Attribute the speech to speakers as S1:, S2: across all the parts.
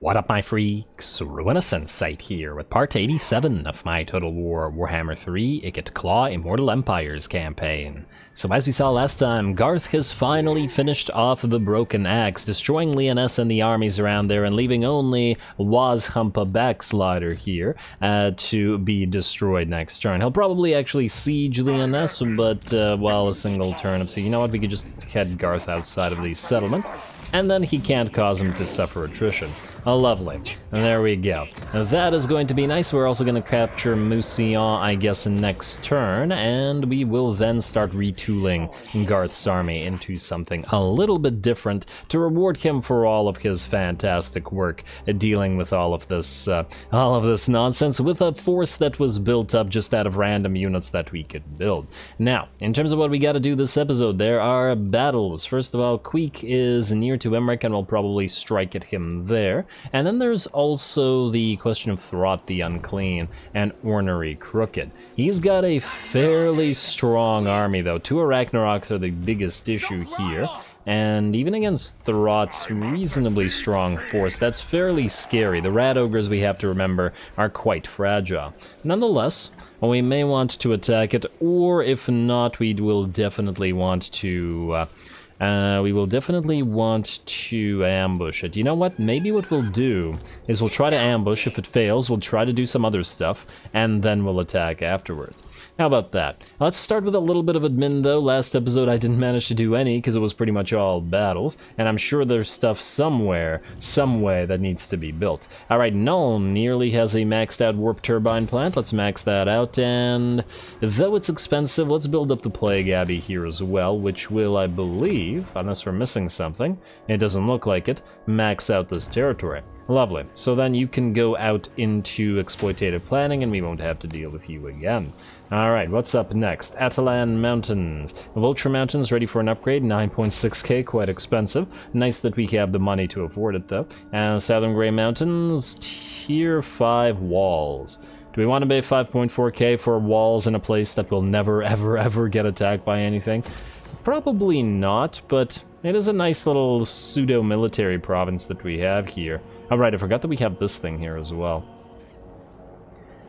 S1: What up, my freaks? RuinusInsight here with part 87 of my Total Warhammer 3 Ikit Claw Immortal Empires campaign. So as we saw last time, Garth has finally finished off the Broken Axe, destroying Leoness and the armies around there and leaving only Wazhampa Backslider here to be destroyed next turn. He'll probably actually siege Leoness, but well, a single turn of siege. You know what, we could just head Garth outside of the settlement, and then he can't cause him to suffer attrition. Oh, lovely. And there we go. Now that is going to be nice. We're also going to capture Mousillon, I guess, next turn, and we will then start retooling Garth's army into something a little bit different to reward him for all of his fantastic work dealing with all of this nonsense with a force that was built up just out of random units that we could build. Now, in terms of what we got to do this episode, there are battles. First of all, QUEEK is near to Imrik, and we'll probably strike at him there. And then there's also the question of Throt the Unclean and Ornery Crooked. He's got a fairly strong army, though. Two Arachnaroks are the biggest issue here. And even against Throt's reasonably strong force, that's fairly scary. The Rat Ogres, we have to remember, are quite fragile. Nonetheless, we may want to attack it, or if not, we will definitely want to... ambush it. You know what? Maybe what we'll do is we'll try to ambush. If it fails, we'll try to do some other stuff, and then we'll attack afterwards. How about that? Let's start with a little bit of admin, though. Last episode I didn't manage to do any, because it was pretty much all battles, and I'm sure there's stuff somewhere, some way, that needs to be built. Alright, Null nearly has a maxed out warp turbine plant. Let's max that out, and though it's expensive, let's build up the Plague Abbey here as well, which will, I believe, unless we're missing something, it doesn't look like it, max out this territory. Lovely. So then you can go out into exploitative planning and we won't have to deal with you again. Alright, what's up next? Atalan Mountains. Vulture Mountains ready for an upgrade, 9.6k, quite expensive. Nice that we have the money to afford it though. And Southern Grey Mountains, tier 5 walls. Do we want to pay 5.4k for walls in a place that will never ever get attacked by anything? Probably not, but it is a nice little pseudo-military province that we have here. Alright, I forgot that we have this thing here as well.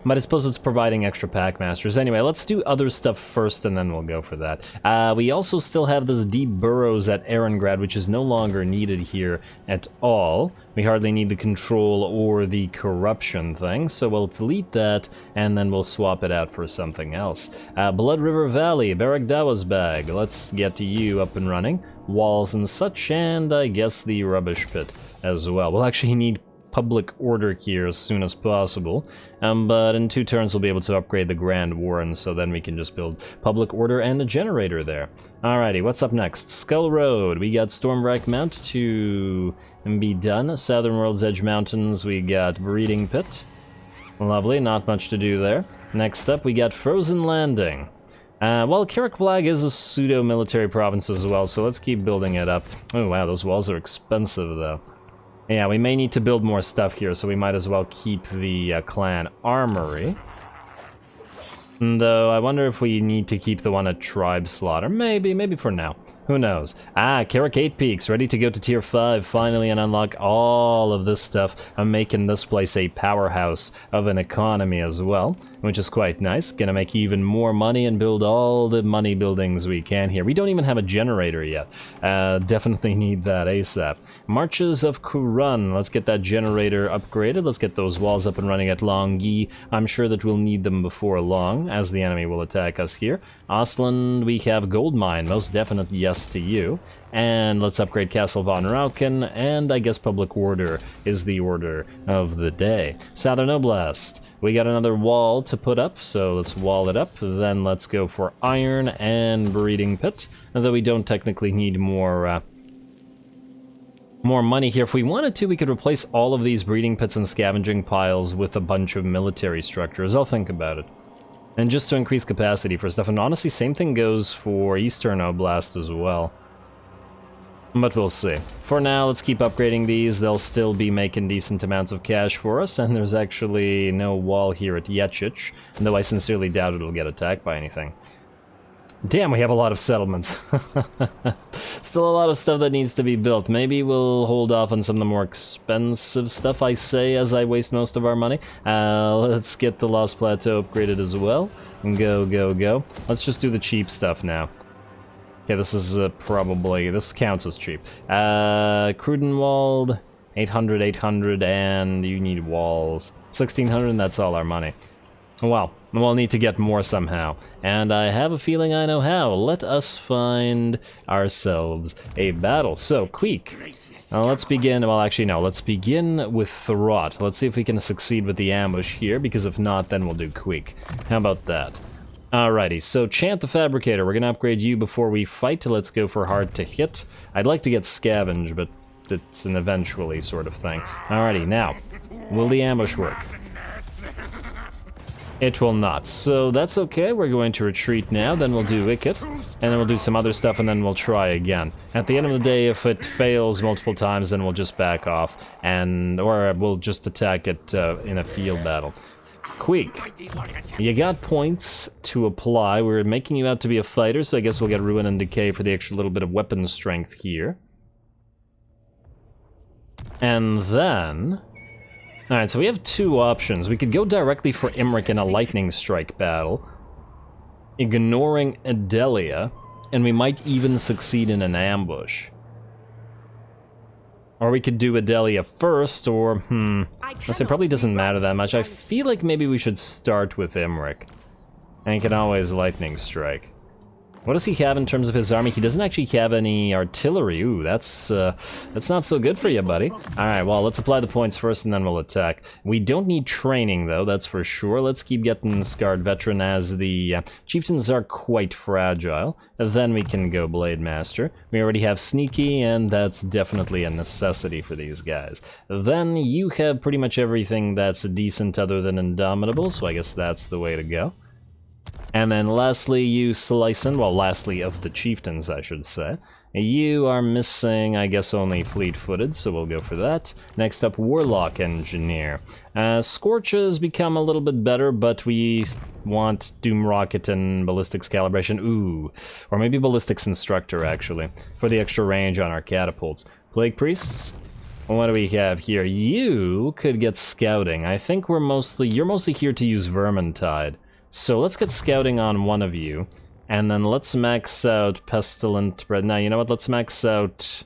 S1: But I suppose it's providing extra Packmasters. Anyway, let's do other stuff first and then we'll go for that. We also still have this deep burrows at Erengrad, which is no longer needed here at all. We hardly need the control or the corruption thing, so we'll delete that and then we'll swap it out for something else. Blood River Valley, Baragdawa's bag. Let's get you up and running. Walls and such, and I guess the rubbish pit as well. We'll actually need public order here as soon as possible, but in 2 turns we'll be able to upgrade the Grand Warren, so then we can just build public order and a generator there. Alrighty, what's up next? Skull Road. We got Stormwrack Mount to be done. Southern World's Edge Mountains, we got Breeding Pit. Lovely, not much to do there. Next up we got Frozen Landing. Well, Kirikplag is a pseudo-military province as well, so let's keep building it up. Oh wow, those walls are expensive though. Yeah, we may need to build more stuff here, so we might as well keep the clan armory. Though, I wonder if we need to keep the one at Tribe Slaughter. Maybe for now. Who knows? Carrick 8 Peaks, ready to go to tier 5 finally and unlock all of this stuff. I'm making this place a powerhouse of an economy as well, which is quite nice. Gonna make even more money and build all the money buildings we can here. We don't even have a generator yet. Definitely need that ASAP. Marches of Kurun, let's get that generator upgraded. Let's get those walls up and running at Longyi. I'm sure that we'll need them before long, as the enemy will attack us here. Ostland, we have Gold Mine, most definitely yes to you. And let's upgrade Castle von Rauken, and I guess Public Order is the order of the day. Southern Oblast, we got another wall to put up, so let's wall it up. Then let's go for Iron and Breeding Pit, although we don't technically need more money here. If we wanted to, we could replace all of these breeding pits and scavenging piles with a bunch of military structures. I'll think about it. And just to increase capacity for stuff, and honestly, same thing goes for Eastern Oblast as well. But we'll see. For now, let's keep upgrading these. They'll still be making decent amounts of cash for us, and there's actually no wall here at Yechich, though I sincerely doubt it'll get attacked by anything. Damn, we have a lot of settlements. Still a lot of stuff that needs to be built. Maybe we'll hold off on some of the more expensive stuff, I say, as I waste most of our money. Let's get the Lost Plateau upgraded as well. Go, go, go. Let's just do the cheap stuff now. Okay, this is probably... This counts as cheap. Crudenwald, 800, 800, and you need walls. 1600, and that's all our money. Well, we'll need to get more somehow, and I have a feeling I know how. Let us find ourselves a battle. So, QUEEK. Let's begin, well actually no, let's begin with Throt. Let's see if we can succeed with the ambush here, because if not, then we'll do QUEEK. How about that? Alrighty, so Chant the Fabricator, we're gonna upgrade you before we fight. Let's go for hard to hit. I'd like to get Scavenge, but it's an eventually sort of thing. Alrighty, now, will the ambush work? It will not, so that's okay. We're going to retreat now, then we'll do Ikit, and then we'll do some other stuff, and then we'll try again. At the end of the day, if it fails multiple times, then we'll just back off, or we'll just attack it in a field battle. QUEEK, you got points to apply. We're making you out to be a fighter, so I guess we'll get Ruin and Decay for the extra little bit of weapon strength here. And then... Alright, so we have two options. We could go directly for Imrik in a lightning strike battle, ignoring Adelia, and we might even succeed in an ambush. Or we could do Adelia first, or, it probably doesn't matter that much. I feel like maybe we should start with Imrik. And he can always lightning strike. What does he have in terms of his army? He doesn't actually have any artillery. Ooh, that's not so good for you, buddy. Alright, well, let's apply the points first and then we'll attack. We don't need training, though, that's for sure. Let's keep getting Scarred Veteran, as the chieftains are quite fragile. Then we can go Blade Master. We already have Sneaky, and that's definitely a necessity for these guys. Then you have pretty much everything that's decent other than Indomitable, so I guess that's the way to go. And then lastly, you Slicin', well, lastly of the chieftains, I should say. You are missing, I guess, only fleet-footed, so we'll go for that. Next up, Warlock Engineer. Scorch has become a little bit better, but we want Doom Rocket and Ballistics Calibration. Ooh, or maybe Ballistics Instructor, actually, for the extra range on our catapults. Plague Priests? What do we have here? You could get Scouting. I think you're mostly here to use Vermintide. So let's get Scouting on one of you, and then let's max out Pestilent Breath. Now, you know what, let's max out...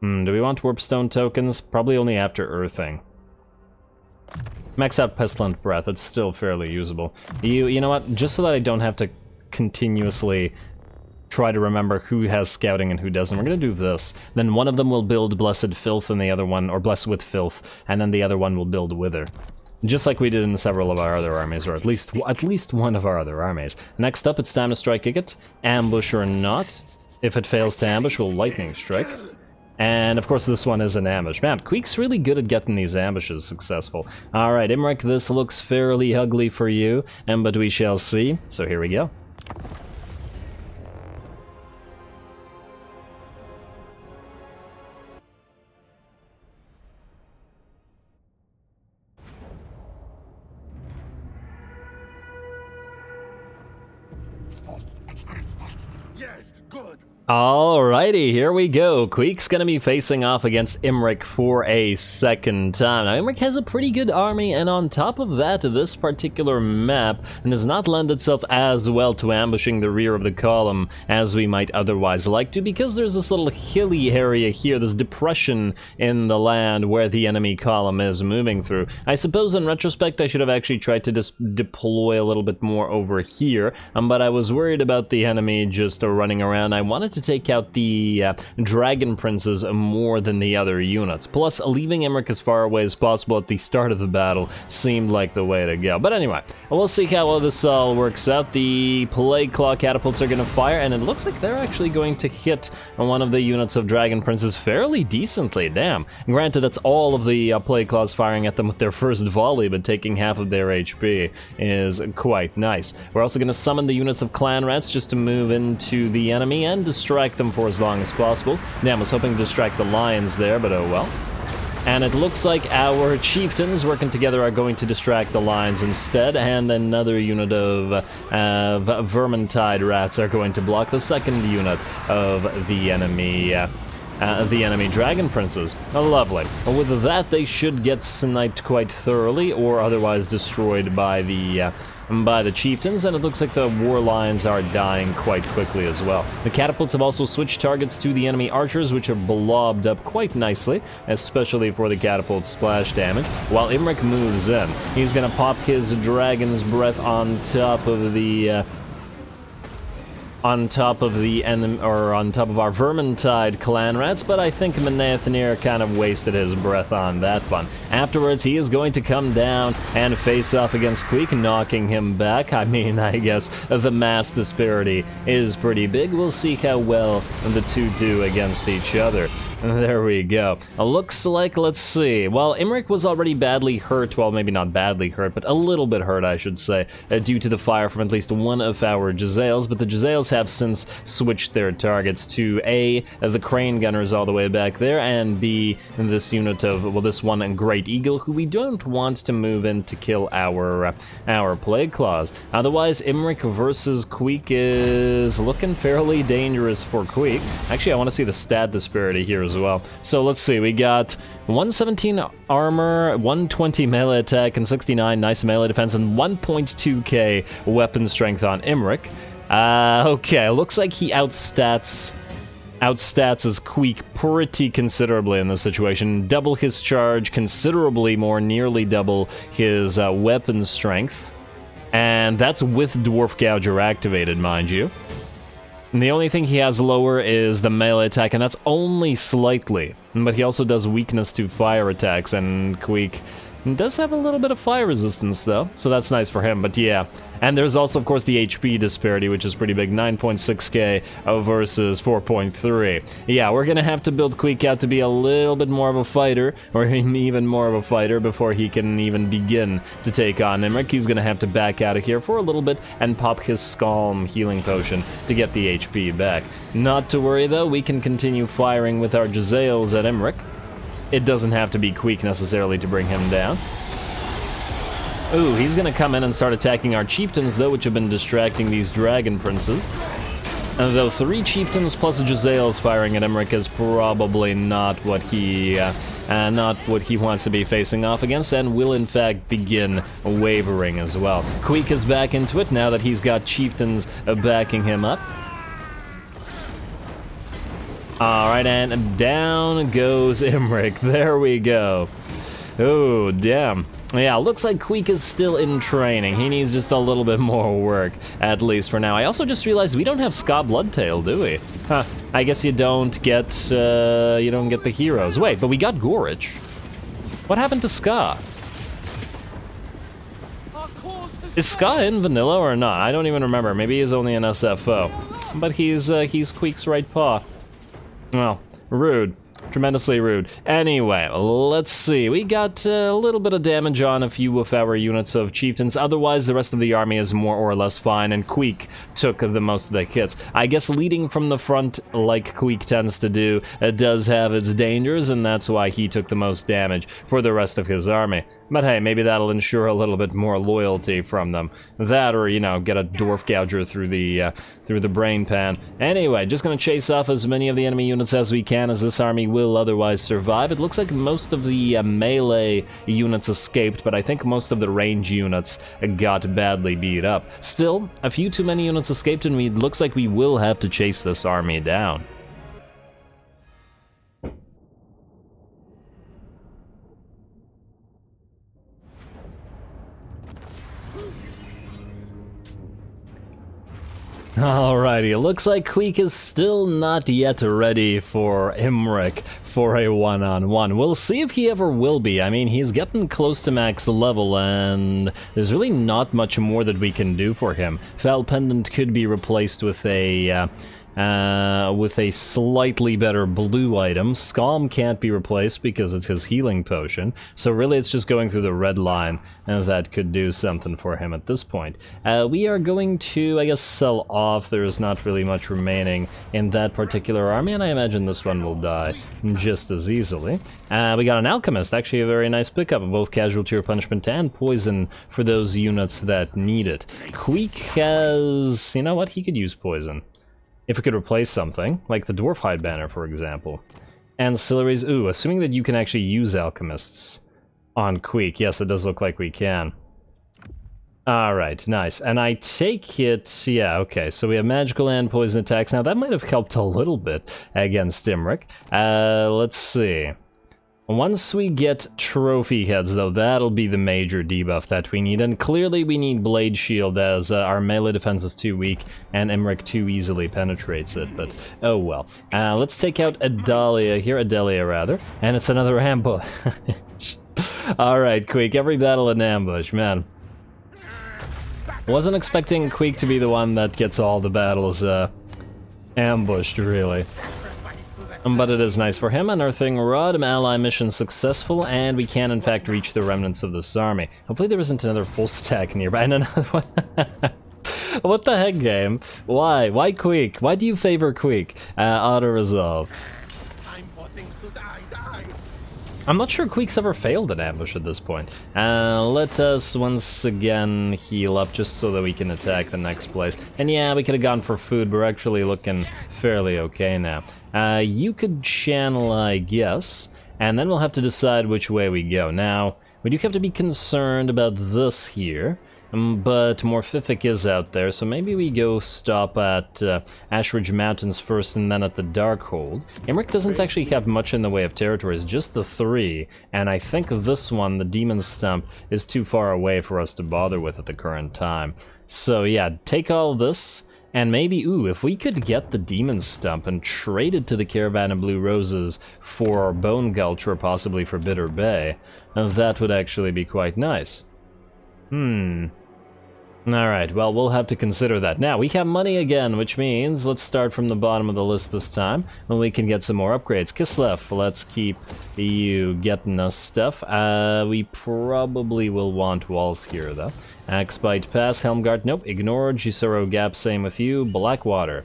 S1: do we want Warpstone tokens? Probably only after Earthing. Max out Pestilent Breath, it's still fairly usable. You know what, just so that I don't have to continuously try to remember who has Scouting and who doesn't, we're gonna do this. Then one of them will build Blessed Filth, and the other one, or Blessed with Filth, and then the other one will build Wither. Just like we did in several of our other armies, or at least one of our other armies. Next up, it's time to strike Ikit. Ambush or not. If it fails to ambush, we'll lightning strike. And of course this one is an ambush. Man, QUEEK's really good at getting these ambushes successful. Alright, Imrik, this looks fairly ugly for you, but we shall see. So here we go.
S2: Yes, good.
S1: Alrighty, here we go. QUEEK's gonna be facing off against Imrik for a second time. Now, Imrik has a pretty good army, and on top of that, this particular map does not lend itself as well to ambushing the rear of the column as we might otherwise like to, because there's this little hilly area here, this depression in the land where the enemy column is moving through. I suppose in retrospect I should have actually tried to just deploy a little bit more over here, but I was worried about the enemy just running around. I wanted to take out the Dragon Princes more than the other units. Plus, leaving Imrik as far away as possible at the start of the battle seemed like the way to go. But anyway, we'll see how well this all works out. The Plague Claw catapults are going to fire, and it looks like they're actually going to hit one of the units of Dragon Princes fairly decently. Damn. Granted, that's all of the Plague Claws firing at them with their first volley, but taking half of their HP is quite nice. We're also going to summon the units of Clan Rats just to move into the enemy and distract them for as long as possible. Damn, I was hoping to distract the lions there, but oh well. And it looks like our chieftains working together are going to distract the lines instead, and another unit of vermintide rats are going to block the second unit of the enemy dragon princes. Lovely. With that, they should get sniped quite thoroughly, or otherwise destroyed by the chieftains, and it looks like the war lions are dying quite quickly as well. The catapults have also switched targets to the enemy archers, which are blobbed up quite nicely, especially for the catapult splash damage, while Imrik moves in. He's gonna pop his dragon's breath on top of the on top of our vermintide clan rats, but I think Menaethnir kind of wasted his breath on that one. Afterwards, he is going to come down and face off against QUEEK, knocking him back. I mean, I guess the mass disparity is pretty big. We'll see how well the two do against each other. There we go. Looks like, let's see. Well, Imrik was already badly hurt. Well, maybe not badly hurt, but a little bit hurt, I should say, due to the fire from at least one of our Jezzails. But the Jezzails have since switched their targets to A, the Crane Gunners all the way back there, and B, this unit of, well, this one Great Eagle, who we don't want to move in to kill our Plague Claws. Otherwise, Imrik versus QUEEK is looking fairly dangerous for QUEEK. Actually, I want to see the stat disparity here as well. So let's see, we got 117 armor, 120 melee attack, and 69 nice melee defense, and 1.2k weapon strength on Imrik. Okay, looks like he outstats his QUEEK pretty considerably in this situation. Double his charge, considerably more, nearly double his weapon strength. And that's with Dwarf Gouger activated, mind you. And the only thing he has lower is the melee attack, and that's only slightly. But he also does weakness to fire attacks, and QUEEK does have a little bit of fire resistance, though, so that's nice for him, but yeah. And there's also, of course, the HP disparity, which is pretty big, 9.6k versus 4.3. Yeah, we're gonna have to build QUEEK out to be a little bit more of a fighter, or even more of a fighter, before he can even begin to take on Imrik. He's gonna have to back out of here for a little bit and pop his Scalm healing potion to get the HP back. Not to worry, though, we can continue firing with our Jezzails at Imrik. It doesn't have to be QUEEK necessarily to bring him down. Ooh, he's gonna come in and start attacking our chieftains, though, which have been distracting these dragon princes. And though 3 chieftains plus Jezzails firing at Imrik is probably not what he wants to be facing off against, and will in fact begin wavering as well. QUEEK is back into it now that he's got chieftains backing him up. Alright, and down goes Imrik. There we go. Oh, damn. Yeah, looks like QUEEK is still in training. He needs just a little bit more work, at least for now. I also just realized we don't have Ska Bloodtail, do we? Huh. I guess you don't get the heroes. Wait, but we got Gorich. What happened to Ska? Is Ska in vanilla or not? I don't even remember. Maybe he's only an SFO. But he's QUEEK's right paw. Well, rude. Tremendously rude. Anyway, let's see. We got a little bit of damage on a few of our units of chieftains. Otherwise, the rest of the army is more or less fine, and QUEEK took the most of the hits. I guess leading from the front, like QUEEK tends to do, does have its dangers, and that's why he took the most damage for the rest of his army. But hey, maybe that'll ensure a little bit more loyalty from them. That, or, you know, get a Dwarf Gouger through the brain pan. Anyway, just gonna chase off as many of the enemy units as we can, as this army will otherwise survive. It looks like most of the melee units escaped, but I think most of the range units got badly beat up. Still, a few too many units escaped, and it looks like we will have to chase this army down. Alrighty, it looks like QUEEK is still not yet ready for Imrik for a one-on-one. We'll see if he ever will be. I mean, he's getting close to max level, and there's really not much more that we can do for him. Foul Pendant could be replaced with a with a slightly better blue item. Scalm can't be replaced because it's his healing potion, so really it's just going through the red line, and that could do something for him at this point. We are going to, I guess, sell off. There's not really much remaining in that particular army, and I imagine this one will die just as easily. We got an alchemist, actually a very nice pickup of both casualty or punishment and poison for those units that need it. QUEEK has, you know what, he could use poison. If it could replace something, like the Dwarf Hide Banner, for example. Ancillaries, ooh, assuming that you can actually use alchemists on QUEEK. Yes, it does look like we can. Alright, nice. And I take it, yeah, okay, so we have magical and poison attacks. Now, that might have helped a little bit against Imrik. Let's see. Once we get trophy heads, though, that'll be the major debuff that we need. And clearly we need Blade Shield, as our melee defense is too weak and Imrik too easily penetrates it. But, oh well. Let's take out Adelia rather. And it's another ambush. Alright, QUEEK, every battle an ambush, man. Wasn't expecting QUEEK to be the one that gets all the battles ambushed, really. But it is nice for him. Unearthing Rod, ally mission successful, and we can in fact reach the remnants of this army. Hopefully there isn't another full stack nearby. And another one. What the heck, game? Why? Why QUEEK? Why do you favor QUEEK? Auto-resolve. I'm not sure QUEEK's ever failed an ambush at this point. Let us once again heal up just so that we can attack the next place. And yeah, we could have gone for food, but we're actually looking fairly okay now. You could channel, I guess, and then we'll have to decide which way we go. Now, we do have to be concerned about this here, but Morphific is out there, so maybe we go stop at Ashridge Mountains first and then at the Darkhold. Imrik doesn't actually have much in the way of territories, just the 3, and I think this one, the Demon Stump, is too far away for us to bother with at the current time. So yeah, take all this, and maybe, ooh, if we could get the Demon Stump and trade it to the Caravan of Blue Roses for Bone Gulch or possibly for Bitter Bay, that would actually be quite nice. Alright, well, we'll have to consider that. Now, we have money again, which means let's start from the bottom of the list this time, and we can get some more upgrades. Kislev, let's keep you getting us stuff. We probably will want walls here, though. Axbite Pass, Helmgart, nope, ignored. Jisoro Gap, same with you. Blackwater.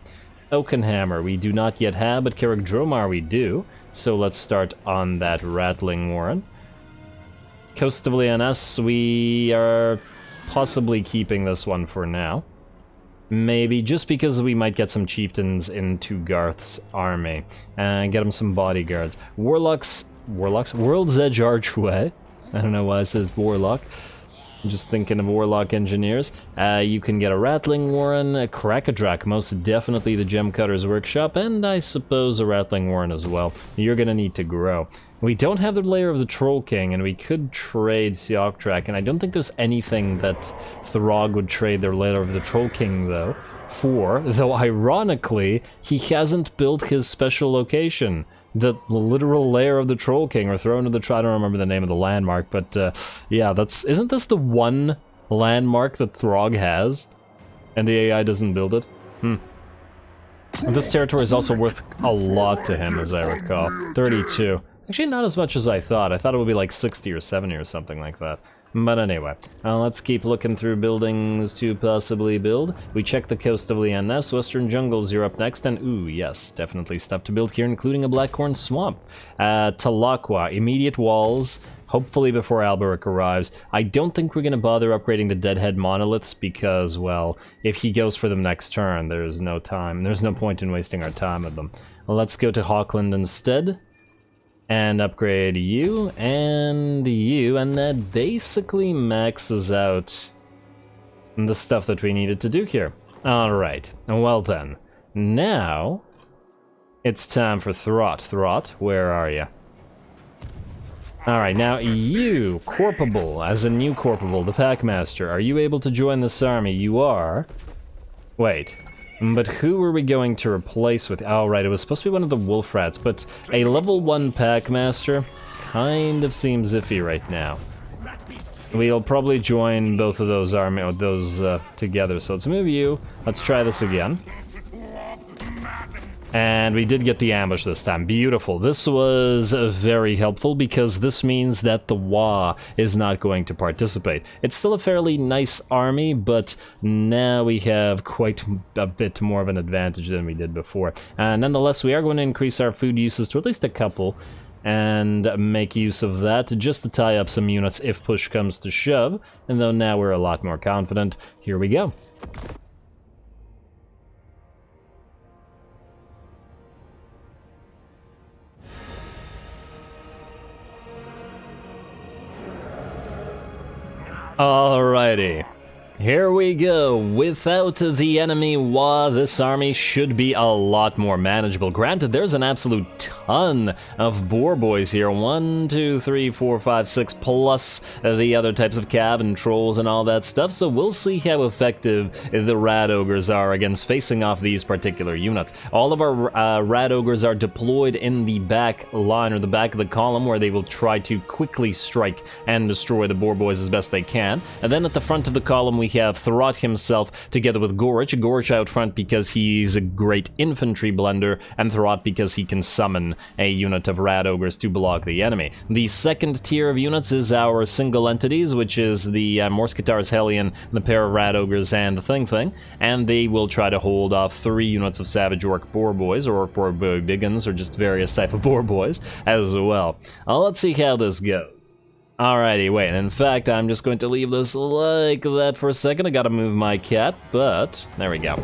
S1: Oakenhammer, we do not yet have, but Carrick Dromar we do. So let's start on that Rattling Warren. Coast of Lyonesse, we are possibly keeping this one for now. Maybe, just because we might get some chieftains into Garth's army. And get him some bodyguards. Warlocks? World's Edge Archway. I don't know why it says Warlock. I'm just thinking of Warlock Engineers. You can get a Rattling Warren, a Crackadrak, most definitely the Gem Cutter's Workshop, and I suppose a Rattling Warren as well. You're gonna need to grow. We don't have the Lair of the Troll King, and we could trade Sioctrak, and I don't think there's anything that Throg would trade their Lair of the Troll King, though, for, though ironically, he hasn't built his special location. The literal lair of the Troll King, or Throne of the I don't remember the name of the landmark, but yeah, isn't this the one landmark that Throg has? And the AI doesn't build it? This territory is also worth a lot to him, as I recall. 32. Actually, not as much as I thought. I thought it would be like 60 or 70 or something like that. But anyway, let's keep looking through buildings to possibly build. We check the coast of Lyonesse, Western Jungles, you're up next, and ooh, yes, definitely stuff to build here, including a Blackhorn Swamp. Talakwa, immediate walls, hopefully before Alberic arrives. I don't think we're going to bother upgrading the Deadhead Monoliths because, well, if he goes for them next turn, there's no time. There's no point in wasting our time with them. Well, let's go to Hawkland instead. And upgrade you, and that basically maxes out the stuff that we needed to do here. Alright, well then, now it's time for Throt. Throt, where are you? Alright, now you, Corpable, as a new Corpable, the Packmaster, are you able to join this army? You are. Wait. But who were we going to replace with? Oh, right, it was supposed to be one of the Wolf Rats, but a level 1 Packmaster kind of seems iffy right now. We'll probably join both of those together, so let's move you. Let's try this again. And we did get the ambush this time. Beautiful. This was very helpful because this means that the Wa is not going to participate. It's still a fairly nice army, but now we have quite a bit more of an advantage than we did before. Nonetheless, we are going to increase our food uses to at least a couple and make use of that just to tie up some units if push comes to shove. And though now we're a lot more confident, here we go. Alrighty, here we go. Without the enemy Wa, this army should be a lot more manageable. Granted, there's an absolute ton of boar boys here. 1, 2, 3, 4, 5, 6, plus the other types of cab and trolls and all that stuff. So we'll see how effective the rat ogres are against facing off these particular units. All of our rat ogres are deployed in the back line or the back of the column, where they will try to quickly strike and destroy the boar boys as best they can. And then at the front of the column, we have Throt himself together with Gorich. Gorich out front because he's a great infantry blender, and Throt because he can summon a unit of rat ogres to block the enemy. The second tier of units is our single entities, which is the Morskatars Hellion, the pair of rat ogres, and the Thing, and they will try to hold off 3 units of Savage Orc Boar Boys, or Orc Boar Boy Biggins, or just various type of Boar Boys as well. Let's see how this goes. Alrighty, wait, in fact, I'm just going to leave this like that for a second. I gotta move my cat, but there we go.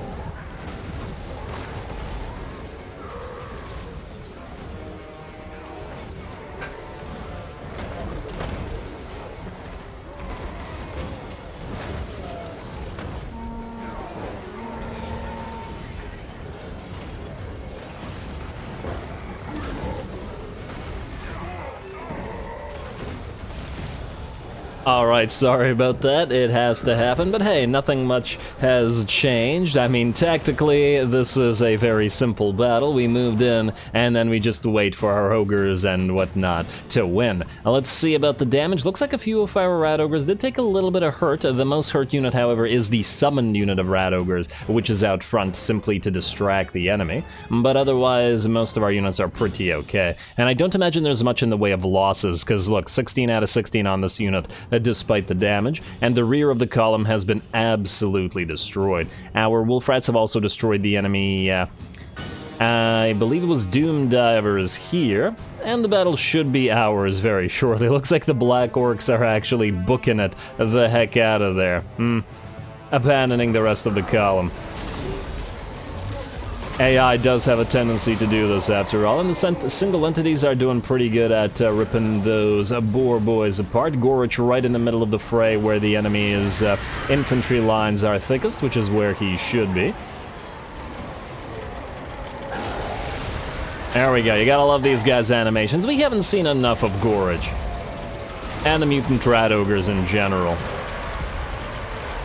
S1: Alright, sorry about that, it has to happen, but hey, nothing much has changed. I mean, tactically, this is a very simple battle. We moved in, and then we just wait for our ogres and whatnot to win. Now, let's see about the damage. Looks like a few of our rat ogres did take a little bit of hurt. The most hurt unit, however, is the summoned unit of rat ogres, which is out front simply to distract the enemy. But otherwise, most of our units are pretty okay. And I don't imagine there's much in the way of losses, because look, 16 out of 16 on this unit, despite the damage, and the rear of the column has been absolutely destroyed. Our wolf rats have also destroyed the enemy, I believe it was Doom Divers here, and the battle should be ours very shortly. Looks like the Black Orcs are actually booking it the heck out of there. Abandoning the rest of the column. AI does have a tendency to do this after all, and the single entities are doing pretty good at ripping those boar boys apart. Gorich right in the middle of the fray where the enemy's infantry lines are thickest, which is where he should be. There we go, you gotta love these guys' animations. We haven't seen enough of Gorich, and the mutant rat ogres in general.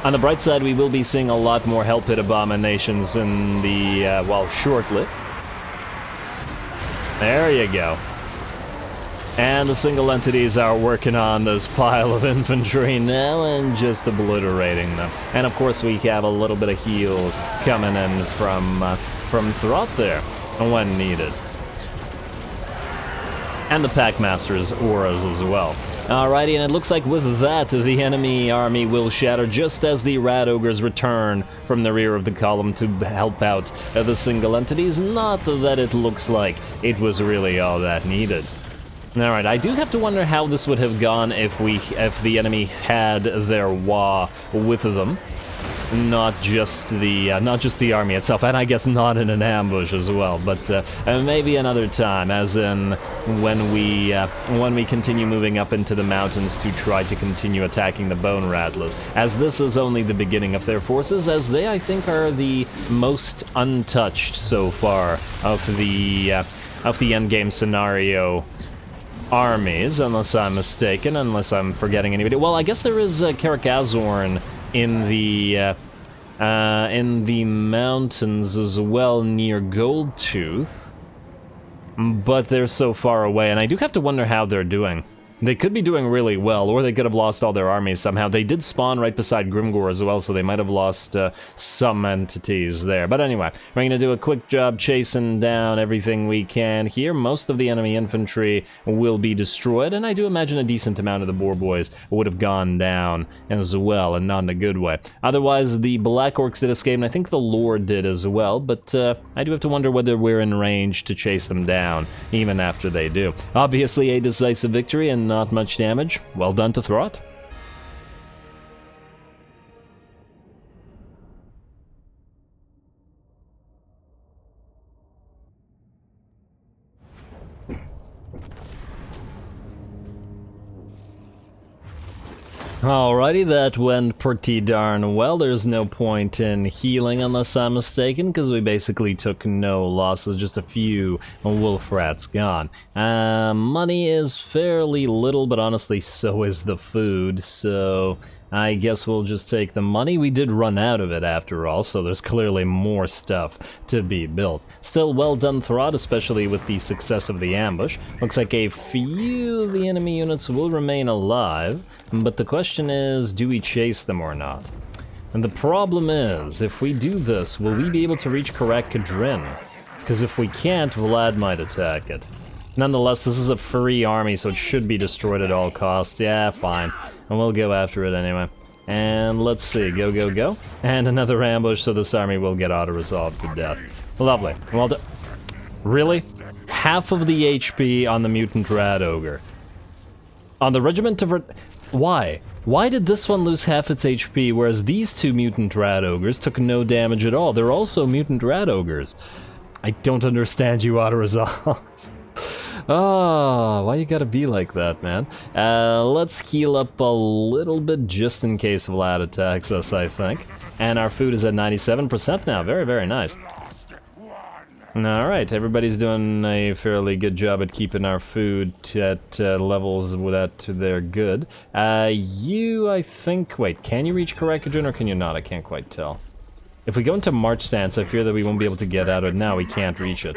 S1: On the bright side, we will be seeing a lot more Hell Pit Abominations in the, well, shortly. There you go. And the single entities are working on this pile of infantry now and just obliterating them. And of course, we have a little bit of heals coming in from Throt there when needed. And the Packmaster's auras as well. Alrighty, and it looks like with that, the enemy army will shatter just as the rat ogres return from the rear of the column to help out the single entities. Not that it looks like it was really all that needed. Alright, I do have to wonder how this would have gone if the enemy had their Wa with them. Not just the army itself, and I guess not in an ambush as well, but maybe another time, as in when we continue moving up into the mountains to try to continue attacking the Bone Rattlers, as this is only the beginning of their forces, as they, I think, are the most untouched so far of the endgame scenario armies, unless I'm mistaken, unless I'm forgetting anybody. Well, I guess there is Karakazorn in the mountains as well, near Goldtooth, but they're so far away, and I do have to wonder how they're doing. They could be doing really well, or they could have lost all their armies somehow. They did spawn right beside Grimgor as well, so they might have lost some entities there. But anyway, we're going to do a quick job chasing down everything we can here. Most of the enemy infantry will be destroyed, and I do imagine a decent amount of the Boar Boys would have gone down as well, and not in a good way. Otherwise, the Black Orcs did escape, and I think the Lord did as well, but I do have to wonder whether we're in range to chase them down, even after they do. Obviously, a decisive victory, and not much damage. Well done to Throt. Alrighty, that went pretty darn well. There's no point in healing unless I'm mistaken, because we basically took no losses, just a few wolf rats gone. Money is fairly little, but honestly so is the food, so I guess we'll just take the money. We did run out of it after all, so there's clearly more stuff to be built. Still, well done, Throt, especially with the success of the ambush. Looks like a few of the enemy units will remain alive, but the question is, do we chase them or not? And the problem is, if we do this, will we be able to reach Karak Kadrin? Because if we can't, Vlad might attack it. Nonetheless, this is a free army, so it should be destroyed at all costs. Yeah, fine. And we'll go after it anyway. And let's see, go, go, go. And another ambush, so this army will get auto-resolved to death. Lovely. Well done. Really? Half of the HP on the Mutant Rat Ogre. On the Regiment of... Why? Why did this one lose half its HP, whereas these two Mutant Rat Ogres took no damage at all? They're also Mutant Rat Ogres. I don't understand you, auto-resolve. Oh, why you gotta be like that, man? Let's heal up a little bit just in case Vlad attacks us, I think. And our food is at 97% now. Very, very nice. Alright, everybody's doing a fairly good job at keeping our food at levels that they're good. You, I think... Wait, can you reach Karakajun or can you not? I can't quite tell. If we go into March stance, I fear that we won't be able to get out of it. Now we can't reach it.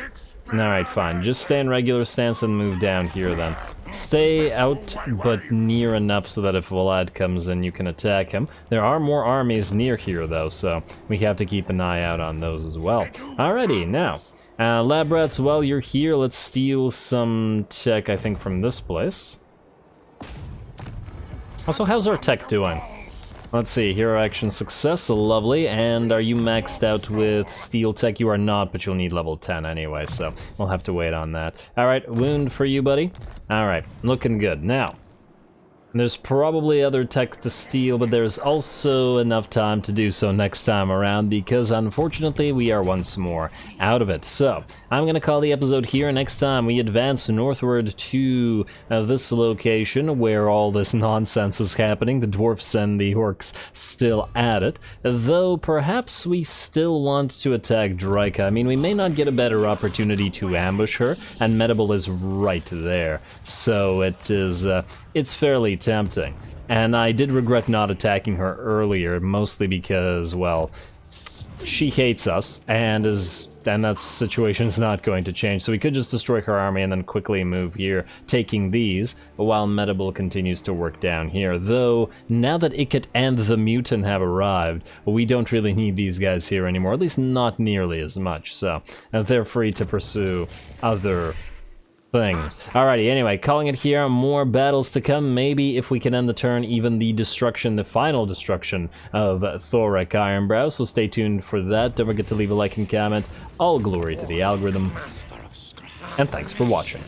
S1: Alright, fine. Just stay in regular stance and move down here then. Stay out, but near enough so that if Vlad comes in, you can attack him. There are more armies near here, though, so we have to keep an eye out on those as well. Alrighty, now, lab rats, while you're here, let's steal some tech, I think, from this place. Also, how's our tech doing? Let's see, hero action success, lovely, and are you maxed out with steel tech? You are not, but you'll need level 10 anyway, so we'll have to wait on that. Alright, wound for you, buddy. Alright, looking good. Now, there's probably other tech to steal, but there's also enough time to do so next time around, because unfortunately we are once more out of it. So, I'm gonna call the episode here. Next time we advance northward to this location where all this nonsense is happening. The dwarfs and the orcs still at it, though perhaps we still want to attack Draika. I mean, we may not get a better opportunity to ambush her, and Medibel is right there, so it is it's fairly tempting. And I did regret not attacking her earlier, mostly because, well, she hates us, and that situation is not going to change. So we could just destroy her army and then quickly move here, taking these, while Medibel continues to work down here. Though, now that Ikit and the Mutant have arrived, we don't really need these guys here anymore, at least not nearly as much, so they're free to pursue other things. Alrighty, anyway, calling it here. More battles to come. Maybe if we can end the turn, even the destruction, the final destruction of Thorek Ironbrow. So stay tuned for that. Don't forget to leave a like and comment. All glory to the algorithm. And thanks for watching.